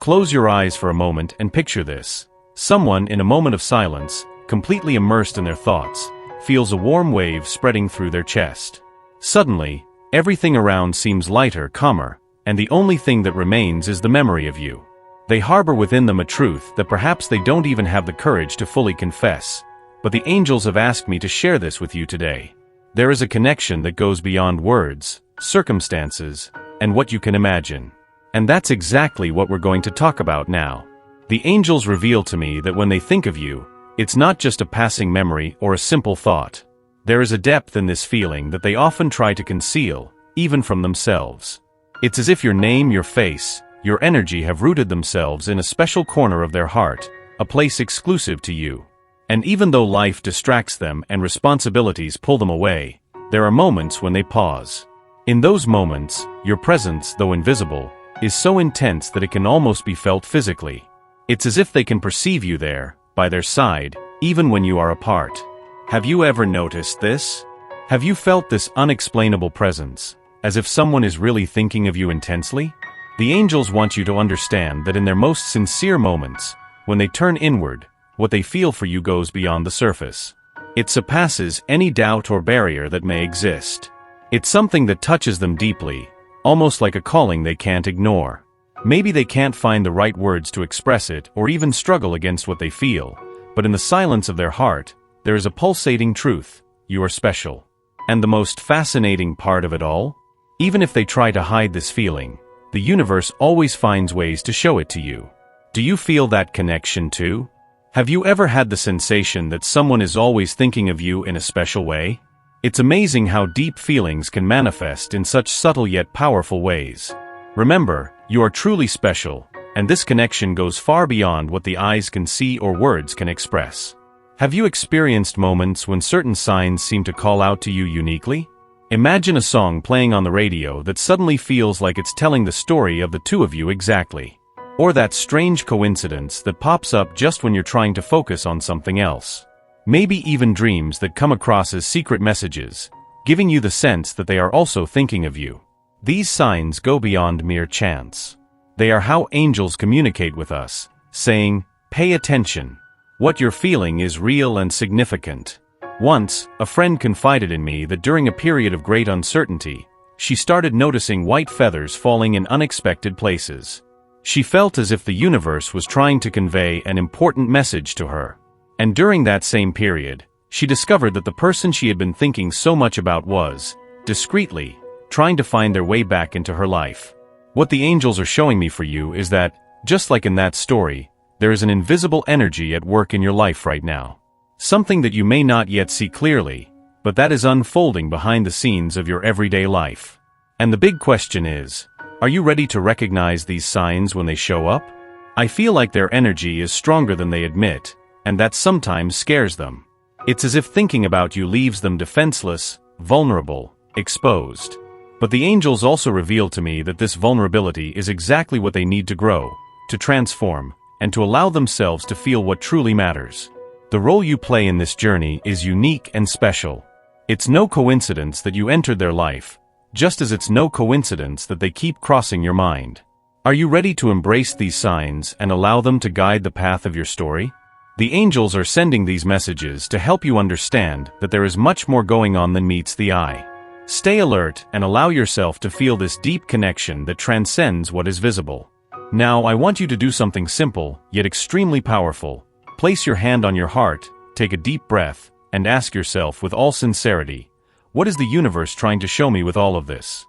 Close your eyes for a moment and picture this. Someone in a moment of silence, completely immersed in their thoughts, feels a warm wave spreading through their chest. Suddenly, everything around seems lighter, calmer, and the only thing that remains is the memory of you. They harbor within them a truth that perhaps they don't even have the courage to fully confess. But the angels have asked me to share this with you today. There is a connection that goes beyond words, circumstances, and what you can imagine. And that's exactly what we're going to talk about now. The angels reveal to me that when they think of you, it's not just a passing memory or a simple thought. There is a depth in this feeling that they often try to conceal, even from themselves. It's as if your name, your face, your energy have rooted themselves in a special corner of their heart, a place exclusive to you. And even though life distracts them and responsibilities pull them away, there are moments when they pause. In those moments, your presence, though invisible, is so intense that it can almost be felt physically. It's as if they can perceive you there, by their side, even when you are apart. Have you ever noticed this? Have you felt this unexplainable presence, as if someone is really thinking of you intensely? The angels want you to understand that in their most sincere moments, when they turn inward, what they feel for you goes beyond the surface. It surpasses any doubt or barrier that may exist. It's something that touches them deeply, almost like a calling they can't ignore. Maybe they can't find the right words to express it or even struggle against what they feel, but in the silence of their heart, there is a pulsating truth: you are special. And the most fascinating part of it all? Even if they try to hide this feeling, the universe always finds ways to show it to you. Do you feel that connection too? Have you ever had the sensation that someone is always thinking of you in a special way? It's amazing how deep feelings can manifest in such subtle yet powerful ways. Remember, you are truly special, and this connection goes far beyond what the eyes can see or words can express. Have you experienced moments when certain signs seem to call out to you uniquely? Imagine a song playing on the radio that suddenly feels like it's telling the story of the two of you exactly. Or that strange coincidence that pops up just when you're trying to focus on something else. Maybe even dreams that come across as secret messages, giving you the sense that they are also thinking of you. These signs go beyond mere chance. They are how angels communicate with us, saying, "Pay attention. What you're feeling is real and significant." Once, a friend confided in me that during a period of great uncertainty, she started noticing white feathers falling in unexpected places. She felt as if the universe was trying to convey an important message to her. And during that same period, she discovered that the person she had been thinking so much about was, discreetly, trying to find their way back into her life. What the angels are showing me for you is that, just like in that story, there is an invisible energy at work in your life right now. Something that you may not yet see clearly, but that is unfolding behind the scenes of your everyday life. And the big question is, are you ready to recognize these signs when they show up? I feel like their energy is stronger than they admit, and that sometimes scares them. It's as if thinking about you leaves them defenseless, vulnerable, exposed. But the angels also reveal to me that this vulnerability is exactly what they need to grow, to transform, and to allow themselves to feel what truly matters. The role you play in this journey is unique and special. It's no coincidence that you entered their life, just as it's no coincidence that they keep crossing your mind. Are you ready to embrace these signs and allow them to guide the path of your story? The angels are sending these messages to help you understand that there is much more going on than meets the eye. Stay alert and allow yourself to feel this deep connection that transcends what is visible. Now I want you to do something simple, yet extremely powerful. Place your hand on your heart, take a deep breath, and ask yourself with all sincerity, what is the universe trying to show me with all of this?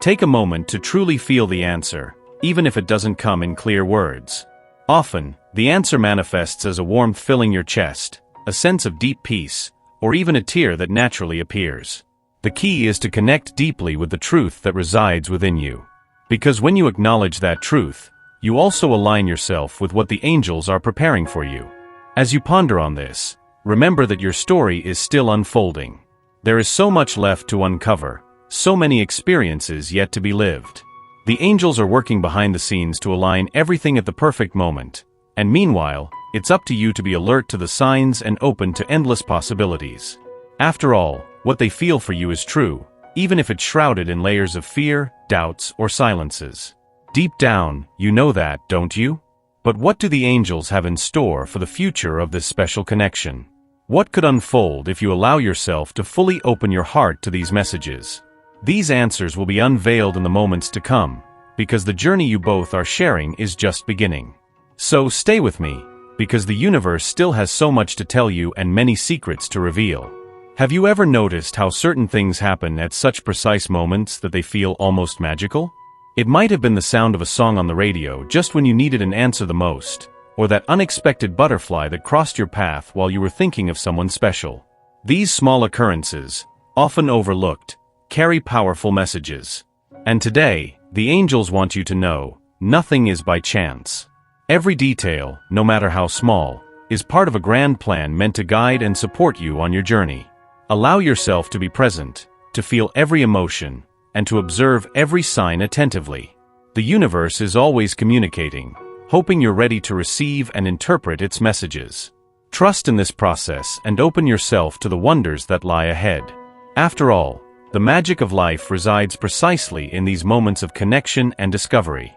Take a moment to truly feel the answer, even if it doesn't come in clear words. Often, the answer manifests as a warmth filling your chest, a sense of deep peace, or even a tear that naturally appears. The key is to connect deeply with the truth that resides within you. Because when you acknowledge that truth, you also align yourself with what the angels are preparing for you. As you ponder on this, remember that your story is still unfolding. There is so much left to uncover, so many experiences yet to be lived. The angels are working behind the scenes to align everything at the perfect moment, and meanwhile, it's up to you to be alert to the signs and open to endless possibilities. After all, what they feel for you is true, even if it's shrouded in layers of fear, doubts, or silences. Deep down, you know that, don't you? But what do the angels have in store for the future of this special connection? What could unfold if you allow yourself to fully open your heart to these messages? These answers will be unveiled in the moments to come, because the journey you both are sharing is just beginning. So stay with me, because the universe still has so much to tell you and many secrets to reveal. Have you ever noticed how certain things happen at such precise moments that they feel almost magical? It might have been the sound of a song on the radio just when you needed an answer the most, or that unexpected butterfly that crossed your path while you were thinking of someone special. These small occurrences, often overlooked, carry powerful messages. And today, the angels want you to know, nothing is by chance. Every detail, no matter how small, is part of a grand plan meant to guide and support you on your journey. Allow yourself to be present, to feel every emotion, and to observe every sign attentively. The universe is always communicating, hoping you're ready to receive and interpret its messages. Trust in this process and open yourself to the wonders that lie ahead. After all, the magic of life resides precisely in these moments of connection and discovery.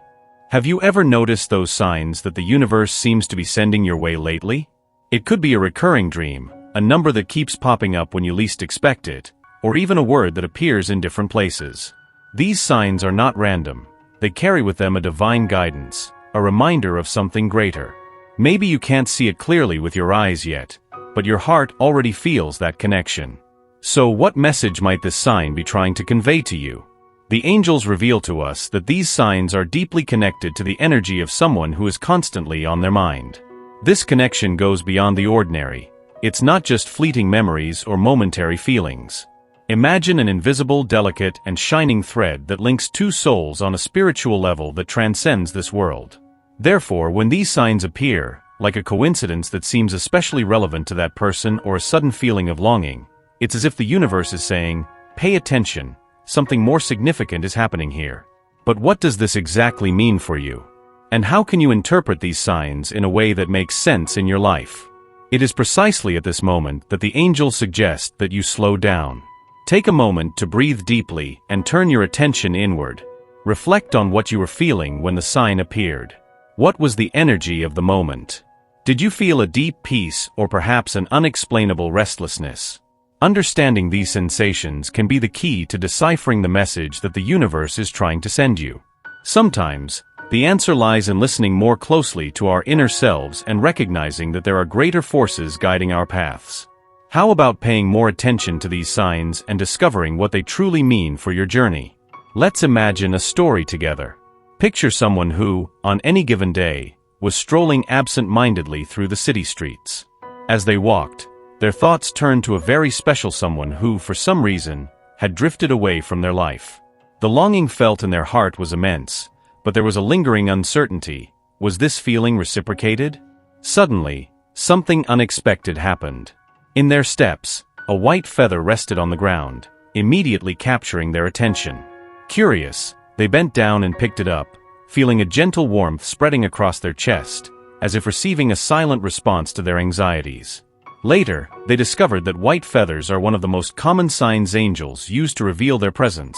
Have you ever noticed those signs that the universe seems to be sending your way lately? It could be a recurring dream, a number that keeps popping up when you least expect it, or even a word that appears in different places. These signs are not random. They carry with them a divine guidance, a reminder of something greater. Maybe you can't see it clearly with your eyes yet, but your heart already feels that connection. So what message might this sign be trying to convey to you? The angels reveal to us that these signs are deeply connected to the energy of someone who is constantly on their mind. This connection goes beyond the ordinary. It's not just fleeting memories or momentary feelings. Imagine an invisible, delicate, and shining thread that links two souls on a spiritual level that transcends this world. Therefore, when these signs appear, like a coincidence that seems especially relevant to that person or a sudden feeling of longing, it's as if the universe is saying, pay attention, something more significant is happening here. But what does this exactly mean for you? And how can you interpret these signs in a way that makes sense in your life? It is precisely at this moment that the angels suggest that you slow down. Take a moment to breathe deeply and turn your attention inward. Reflect on what you were feeling when the sign appeared. What was the energy of the moment? Did you feel a deep peace or perhaps an unexplainable restlessness? Understanding these sensations can be the key to deciphering the message that the universe is trying to send you. Sometimes, the answer lies in listening more closely to our inner selves and recognizing that there are greater forces guiding our paths. How about paying more attention to these signs and discovering what they truly mean for your journey? Let's imagine a story together. Picture someone who, on any given day, was strolling absent-mindedly through the city streets. As they walked, their thoughts turned to a very special someone who, for some reason, had drifted away from their life. The longing felt in their heart was immense, but there was a lingering uncertainty. Was this feeling reciprocated? Suddenly, something unexpected happened. In their steps, a white feather rested on the ground, immediately capturing their attention. Curious, they bent down and picked it up, feeling a gentle warmth spreading across their chest, as if receiving a silent response to their anxieties. Later, they discovered that white feathers are one of the most common signs angels use to reveal their presence,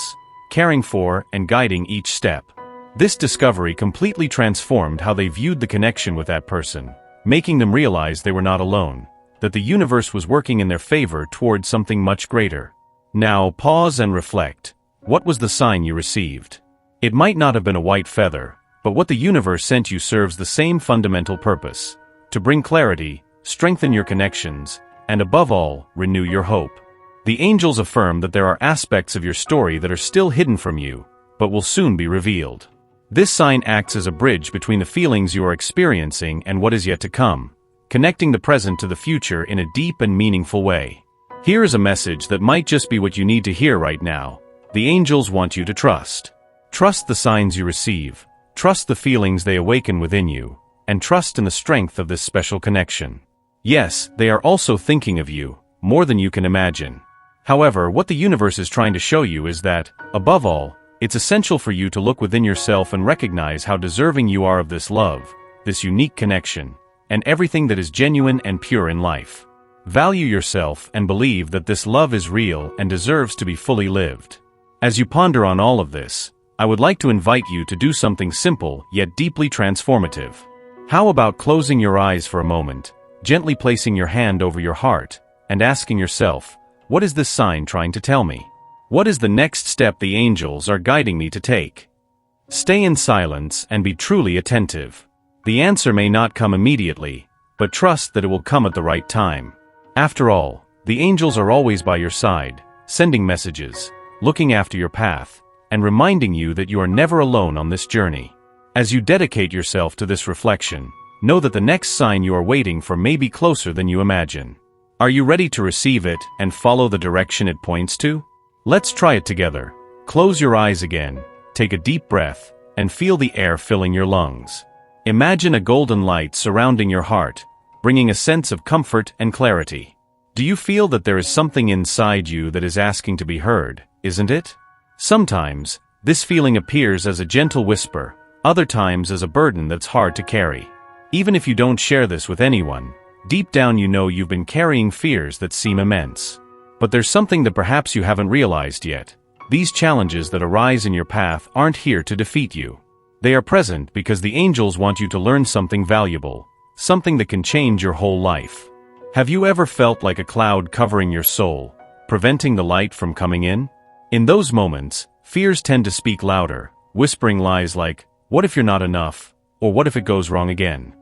caring for and guiding each step. This discovery completely transformed how they viewed the connection with that person, making them realize they were not alone, that the universe was working in their favor towards something much greater. Now, pause and reflect. What was the sign you received? It might not have been a white feather, but what the universe sent you serves the same fundamental purpose: to bring clarity, strengthen your connections, and above all, renew your hope. The angels affirm that there are aspects of your story that are still hidden from you, but will soon be revealed. This sign acts as a bridge between the feelings you are experiencing and what is yet to come, connecting the present to the future in a deep and meaningful way. Here is a message that might just be what you need to hear right now. The angels want you to trust. Trust the signs you receive, trust the feelings they awaken within you, and trust in the strength of this special connection. Yes, they are also thinking of you, more than you can imagine. However, what the universe is trying to show you is that, above all, it's essential for you to look within yourself and recognize how deserving you are of this love, this unique connection, and everything that is genuine and pure in life. Value yourself and believe that this love is real and deserves to be fully lived. As you ponder on all of this, I would like to invite you to do something simple yet deeply transformative. How about closing your eyes for a moment, gently placing your hand over your heart, and asking yourself, what is this sign trying to tell me? What is the next step the angels are guiding me to take? Stay in silence and be truly attentive. The answer may not come immediately, but trust that it will come at the right time. After all, the angels are always by your side, sending messages, looking after your path, and reminding you that you are never alone on this journey. As you dedicate yourself to this reflection, know that the next sign you are waiting for may be closer than you imagine. Are you ready to receive it and follow the direction it points to? Let's try it together. Close your eyes again, take a deep breath, and feel the air filling your lungs. Imagine a golden light surrounding your heart, bringing a sense of comfort and clarity. Do you feel that there is something inside you that is asking to be heard, isn't it? Sometimes, this feeling appears as a gentle whisper, other times as a burden that's hard to carry. Even if you don't share this with anyone, deep down you know you've been carrying fears that seem immense. But there's something that perhaps you haven't realized yet. These challenges that arise in your path aren't here to defeat you. They are present because the angels want you to learn something valuable, something that can change your whole life. Have you ever felt like a cloud covering your soul, preventing the light from coming in? In those moments, fears tend to speak louder, whispering lies like, what if you're not enough, or what if it goes wrong again?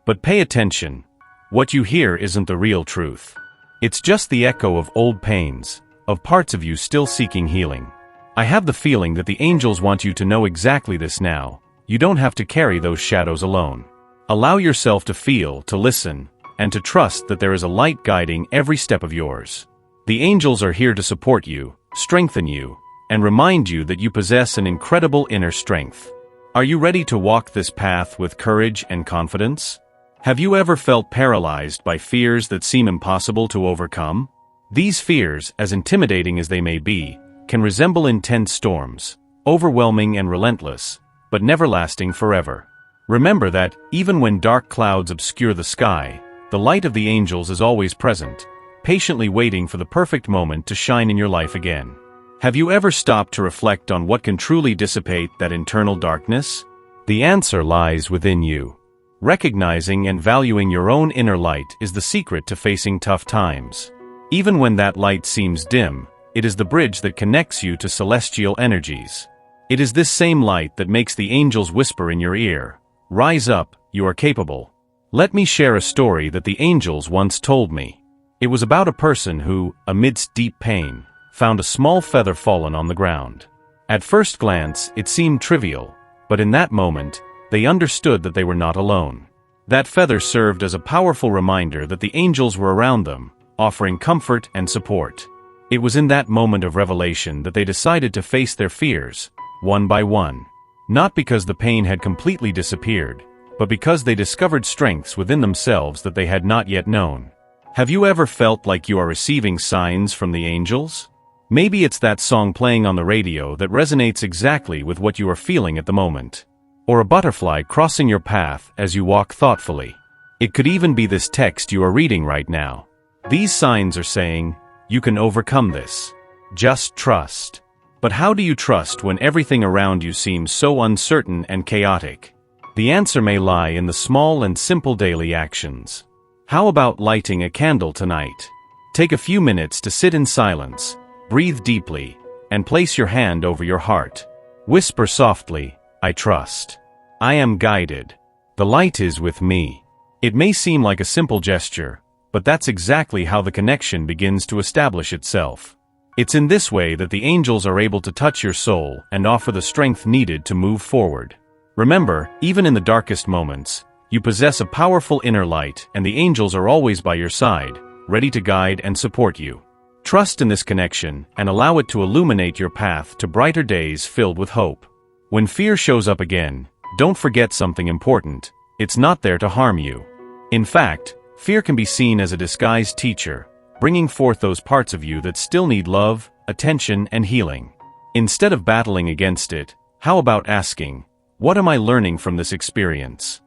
But pay attention. What you hear isn't the real truth. It's just the echo of old pains, of parts of you still seeking healing. I have the feeling that the angels want you to know exactly this now. You don't have to carry those shadows alone. Allow yourself to feel, to listen, and to trust that there is a light guiding every step of yours. The angels are here to support you, strengthen you, and remind you that you possess an incredible inner strength. Are you ready to walk this path with courage and confidence? Have you ever felt paralyzed by fears that seem impossible to overcome? These fears, as intimidating as they may be, can resemble intense storms, overwhelming and relentless, but never lasting forever. Remember that, even when dark clouds obscure the sky, the light of the angels is always present, patiently waiting for the perfect moment to shine in your life again. Have you ever stopped to reflect on what can truly dissipate that internal darkness? The answer lies within you. Recognizing and valuing your own inner light is the secret to facing tough times. Even when that light seems dim, it is the bridge that connects you to celestial energies. It is this same light that makes the angels whisper in your ear, "Rise up, you are capable." Let me share a story that the angels once told me. It was about a person who, amidst deep pain, found a small feather fallen on the ground. At first glance, it seemed trivial, but in that moment, they understood that they were not alone. That feather served as a powerful reminder that the angels were around them, offering comfort and support. It was in that moment of revelation that they decided to face their fears, one by one. Not because the pain had completely disappeared, but because they discovered strengths within themselves that they had not yet known. Have you ever felt like you are receiving signs from the angels? Maybe it's that song playing on the radio that resonates exactly with what you are feeling at the moment. Or a butterfly crossing your path as you walk thoughtfully. It could even be this text you are reading right now. These signs are saying, you can overcome this. Just trust. But how do you trust when everything around you seems so uncertain and chaotic? The answer may lie in the small and simple daily actions. How about lighting a candle tonight? Take a few minutes to sit in silence, breathe deeply, and place your hand over your heart. Whisper softly, I trust. I am guided. The light is with me. It may seem like a simple gesture, but that's exactly how the connection begins to establish itself. It's in this way that the angels are able to touch your soul and offer the strength needed to move forward. Remember, even in the darkest moments, you possess a powerful inner light, and the angels are always by your side, ready to guide and support you. Trust in this connection and allow it to illuminate your path to brighter days filled with hope. When fear shows up again, don't forget something important. It's not there to harm you. In fact, fear can be seen as a disguised teacher, bringing forth those parts of you that still need love, attention, and healing. Instead of battling against it, how about asking, what am I learning from this experience?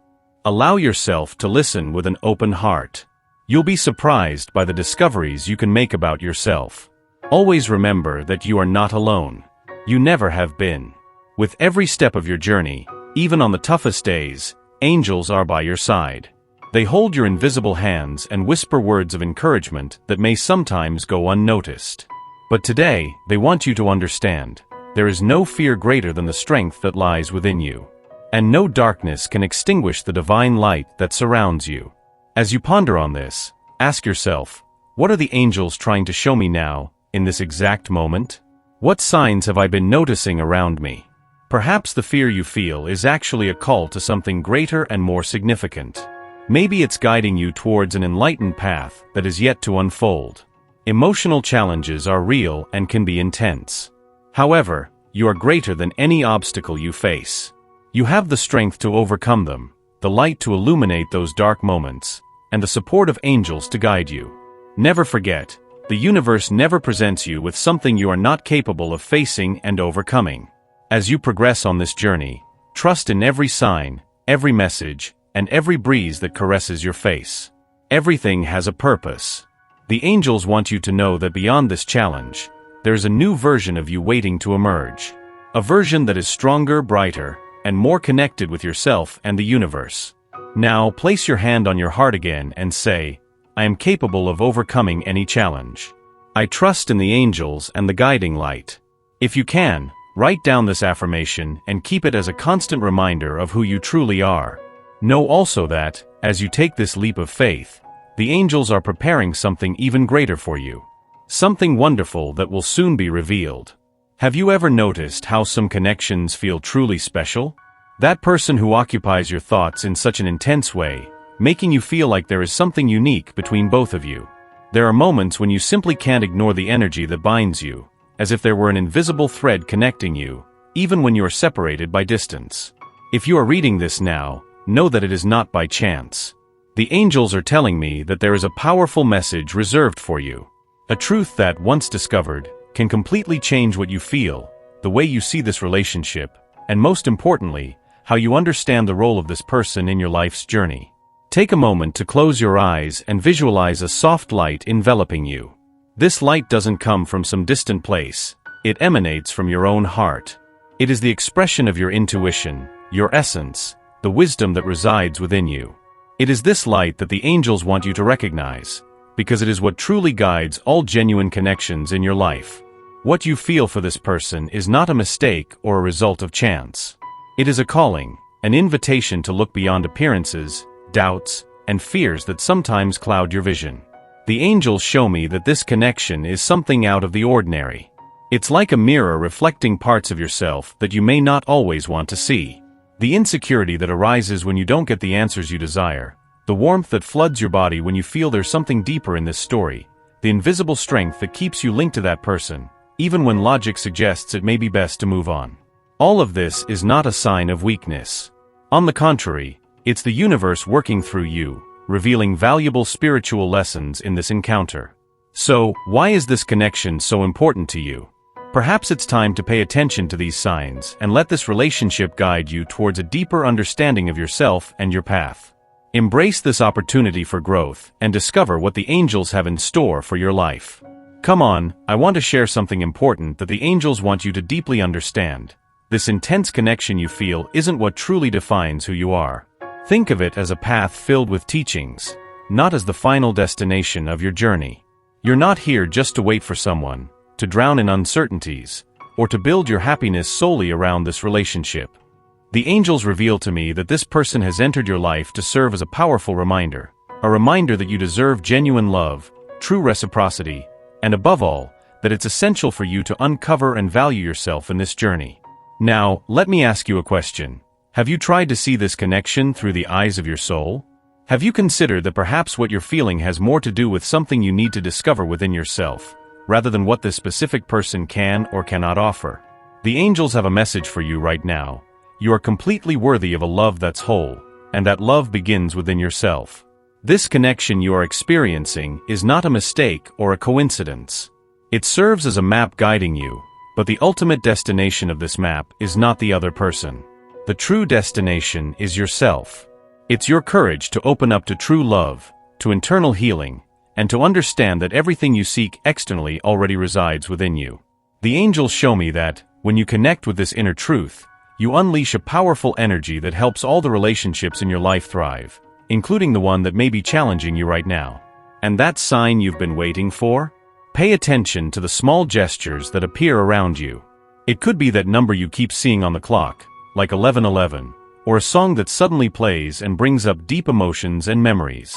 Allow yourself to listen with an open heart. You'll be surprised by the discoveries you can make about yourself. Always remember that you are not alone. You never have been. With every step of your journey, even on the toughest days, angels are by your side. They hold your invisible hands and whisper words of encouragement that may sometimes go unnoticed. But today, they want you to understand, there is no fear greater than the strength that lies within you. And no darkness can extinguish the divine light that surrounds you. As you ponder on this, ask yourself, what are the angels trying to show me now, in this exact moment? What signs have I been noticing around me? Perhaps the fear you feel is actually a call to something greater and more significant. Maybe it's guiding you towards an enlightened path that is yet to unfold. Emotional challenges are real and can be intense. However, you are greater than any obstacle you face. You have the strength to overcome them, the light to illuminate those dark moments, and the support of angels to guide you. Never forget, the universe never presents you with something you are not capable of facing and overcoming. As you progress on this journey, trust in every sign, every message, and every breeze that caresses your face. Everything has a purpose. The angels want you to know that beyond this challenge, there's a new version of you waiting to emerge. A version that is stronger, brighter, and more connected with yourself and the universe. Now, place your hand on your heart again and say, I am capable of overcoming any challenge. I trust in the angels and the guiding light. If you can, write down this affirmation and keep it as a constant reminder of who you truly are. Know also that, as you take this leap of faith, the angels are preparing something even greater for you. Something wonderful that will soon be revealed. Have you ever noticed how some connections feel truly special? That person who occupies your thoughts in such an intense way, making you feel like there is something unique between both of you. There are moments when you simply can't ignore the energy that binds you, as if there were an invisible thread connecting you, even when you are separated by distance. If you are reading this now, know that it is not by chance. The angels are telling me that there is a powerful message reserved for you. A truth that, once discovered, can completely change what you feel, the way you see this relationship, and most importantly, how you understand the role of this person in your life's journey. Take a moment to close your eyes and visualize a soft light enveloping you. This light doesn't come from some distant place, it emanates from your own heart. It is the expression of your intuition, your essence, the wisdom that resides within you. It is this light that the angels want you to recognize, because it is what truly guides all genuine connections in your life. What you feel for this person is not a mistake or a result of chance. It is a calling, an invitation to look beyond appearances, doubts, and fears that sometimes cloud your vision. The angels show me that this connection is something out of the ordinary. It's like a mirror reflecting parts of yourself that you may not always want to see. The insecurity that arises when you don't get the answers you desire, the warmth that floods your body when you feel there's something deeper in this story, the invisible strength that keeps you linked to that person, even when logic suggests it may be best to move on. All of this is not a sign of weakness. On the contrary, it's the universe working through you, revealing valuable spiritual lessons in this encounter. So, why is this connection so important to you? Perhaps it's time to pay attention to these signs and let this relationship guide you towards a deeper understanding of yourself and your path. Embrace this opportunity for growth and discover what the angels have in store for your life. Come on, I want to share something important that the angels want you to deeply understand. This intense connection you feel isn't what truly defines who you are. Think of it as a path filled with teachings, not as the final destination of your journey. You're not here just to wait for someone, to drown in uncertainties, or to build your happiness solely around this relationship. The angels reveal to me that this person has entered your life to serve as a powerful reminder, a reminder that you deserve genuine love, true reciprocity, and above all, that it's essential for you to uncover and value yourself in this journey. Now, let me ask you a question. Have you tried to see this connection through the eyes of your soul? Have you considered that perhaps what you're feeling has more to do with something you need to discover within yourself, rather than what this specific person can or cannot offer? The angels have a message for you right now. You are completely worthy of a love that's whole, and that love begins within yourself. This connection you are experiencing is not a mistake or a coincidence. It serves as a map guiding you, but the ultimate destination of this map is not the other person. The true destination is yourself. It's your courage to open up to true love, to internal healing, and to understand that everything you seek externally already resides within you. The angels show me that, When you connect with this inner truth, you unleash a powerful energy that helps all the relationships in your life thrive, including the one that may be challenging you right now. And that sign you've been waiting for? Pay attention to the small gestures that appear around you. It could be that number you keep seeing on the clock, like 1111, or a song that suddenly plays and brings up deep emotions and memories.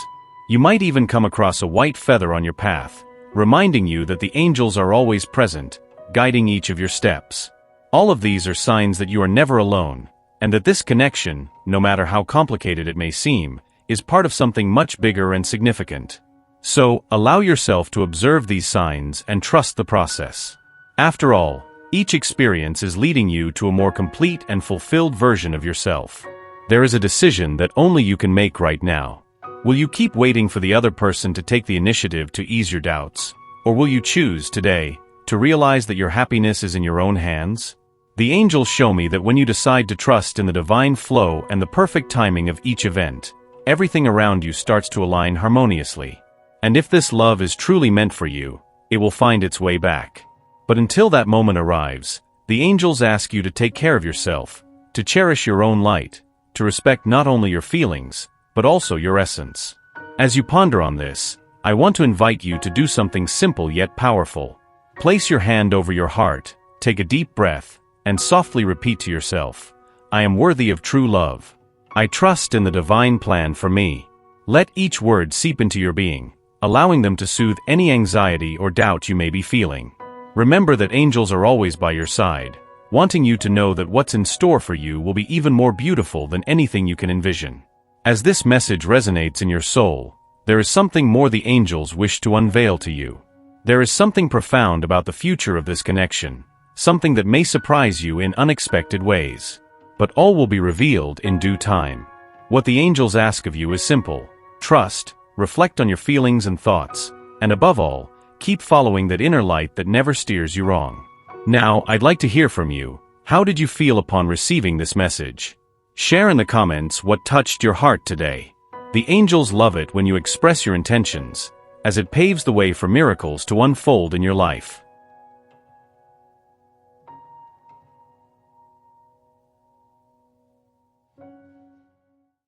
You might even come across a white feather on your path, reminding you that the angels are always present, guiding each of your steps. All of these are signs that you are never alone, and that this connection, no matter how complicated it may seem, is part of something much bigger and significant. So, allow yourself to observe these signs and trust the process. After all, each experience is leading you to a more complete and fulfilled version of yourself. There is a decision that only you can make right now. Will you keep waiting for the other person to take the initiative to ease your doubts? Or will you choose, today, to realize that your happiness is in your own hands? The angels show me that when you decide to trust in the divine flow and the perfect timing of each event, everything around you starts to align harmoniously. And if this love is truly meant for you, it will find its way back. But until that moment arrives, the angels ask you to take care of yourself, to cherish your own light, to respect not only your feelings, but also your essence. As you ponder on this, I want to invite you to do something simple yet powerful. Place your hand over your heart, take a deep breath, and softly repeat to yourself, I am worthy of true love. I trust in the divine plan for me. Let each word seep into your being, allowing them to soothe any anxiety or doubt you may be feeling. Remember that angels are always by your side, wanting you to know that what's in store for you will be even more beautiful than anything you can envision. As this message resonates in your soul, there is something more the angels wish to unveil to you. There is something profound about the future of this connection, something that may surprise you in unexpected ways. But all will be revealed in due time. What the angels ask of you is simple: trust, reflect on your feelings and thoughts, and above all, keep following that inner light that never steers you wrong. Now, I'd like to hear from you. How did you feel upon receiving this message? Share in the comments what touched your heart today. The angels love it when you express your intentions, as it paves the way for miracles to unfold in your life.